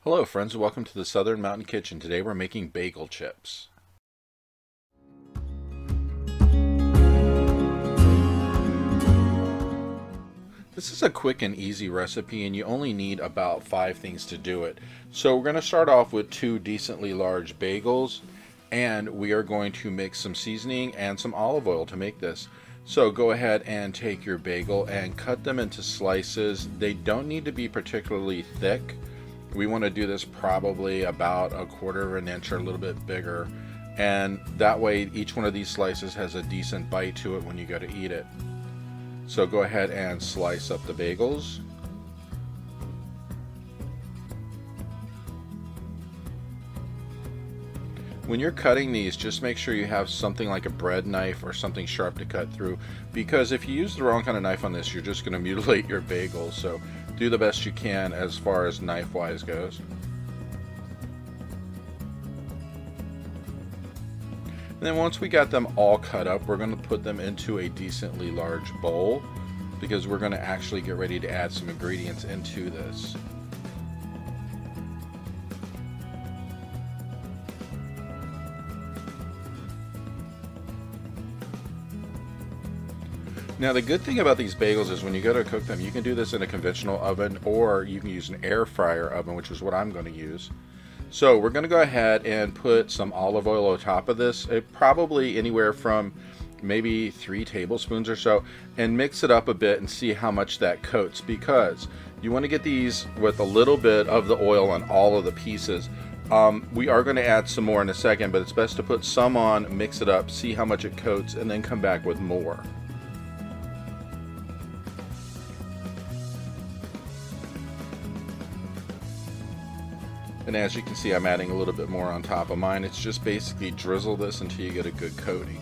Hello friends, welcome to the Southern Mountain Kitchen. Today we're making bagel chips. This is a quick and easy recipe and you only need about 5 things to do it. So we're going to start off with 2 decently large bagels and we are going to mix some seasoning and some olive oil to make this. So go ahead and take your bagel and cut them into slices. They don't need to be particularly thick. We want to do this probably about 1/4 of an inch or a little bit bigger, and that way each one of these slices has a decent bite to it when you go to eat it. So go ahead and slice up the bagels. When you're cutting these, just make sure you have something like a bread knife or something sharp to cut through, because if you use the wrong kind of knife on this, you're just going to mutilate your bagels. So do the best you can as far as knife wise goes. And then once we got them all cut up, we're going to put them into a decently large bowl because we're going to actually get ready to add some ingredients into this. Now the good thing about these bagels is when you go to cook them, you can do this in a conventional oven or you can use an air fryer oven, which is what I'm going to use. So we're going to go ahead and put some olive oil on top of this, probably anywhere from maybe 3 tablespoons or so, and mix it up a bit and see how much that coats, because you want to get these with a little bit of the oil on all of the pieces. We are going to add some more in a second, but it's best to put some on, mix it up, see how much it coats, and then come back with more. And as you can see, I'm adding a little bit more on top of mine. It's just basically drizzle this until you get a good coating.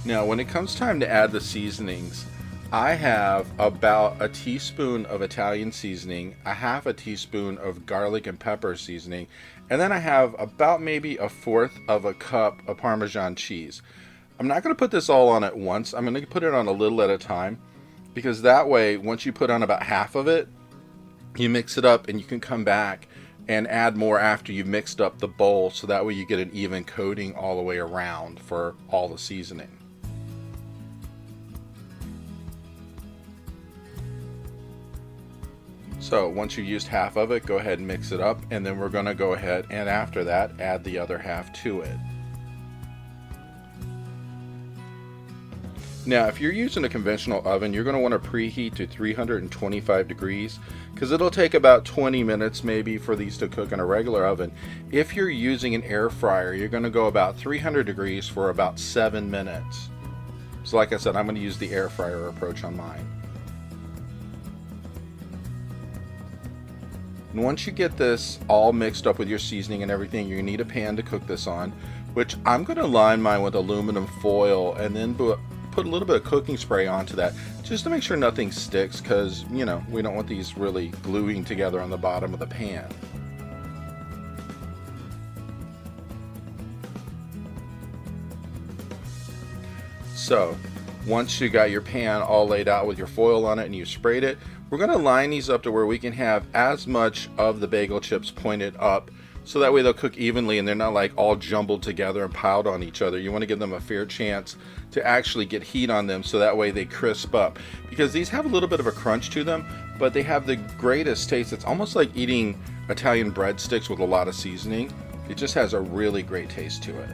Now when it comes time to add the seasonings, I have about a teaspoon of Italian seasoning, a half a teaspoon of garlic and pepper seasoning, and then I have about maybe 1/4 of a cup of Parmesan cheese. I'm not going to put this all on at once. I'm going to put it on a little at a time, because that way once you put on about half of it, you mix it up and you can come back and add more after you've mixed up the bowl, so that way you get an even coating all the way around for all the seasoning. So once you've used half of it, go ahead and mix it up, and then we're going to go ahead and after that add the other half to it. Now if you're using a conventional oven, you're going to want to preheat to 325 degrees because it'll take about 20 minutes maybe for these to cook in a regular oven. If you're using an air fryer, you're going to go about 300 degrees for about 7 minutes. So like I said, I'm going to use the air fryer approach on mine. And once you get this all mixed up with your seasoning and everything, you need a pan to cook this on, which I'm going to line mine with aluminum foil and then put a little bit of cooking spray onto that just to make sure nothing sticks, because you know we don't want these really gluing together on the bottom of the pan. So once you got your pan all laid out with your foil on it and you sprayed it, we're going to line these up to where we can have as much of the bagel chips pointed up, so that way they'll cook evenly and they're not like all jumbled together and piled on each other. You want to give them a fair chance to actually get heat on them, so that way they crisp up, because these have a little bit of a crunch to them, but they have the greatest taste. It's almost like eating Italian breadsticks with a lot of seasoning. It just has a really great taste to it.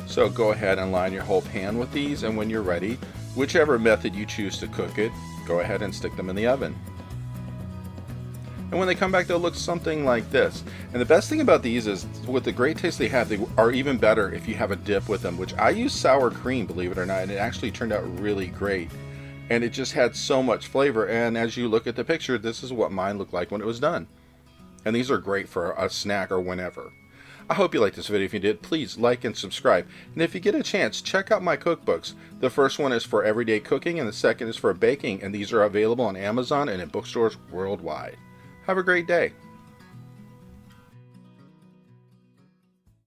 So go ahead and line your whole pan with these, and when you're ready, whichever method you choose to cook it, go ahead and stick them in the oven. And when they come back, they'll look something like this. And the best thing about these is, with the great taste they have, they are even better if you have a dip with them, which I use sour cream, believe it or not, and it actually turned out really great. And it just had so much flavor, and as you look at the picture, this is what mine looked like when it was done. And these are great for a snack or whenever. I hope you liked this video. If you did, please like and subscribe. And if you get a chance, check out my cookbooks. The first one is for everyday cooking, and the second is for baking, and these are available on Amazon and in bookstores worldwide. Have a great day.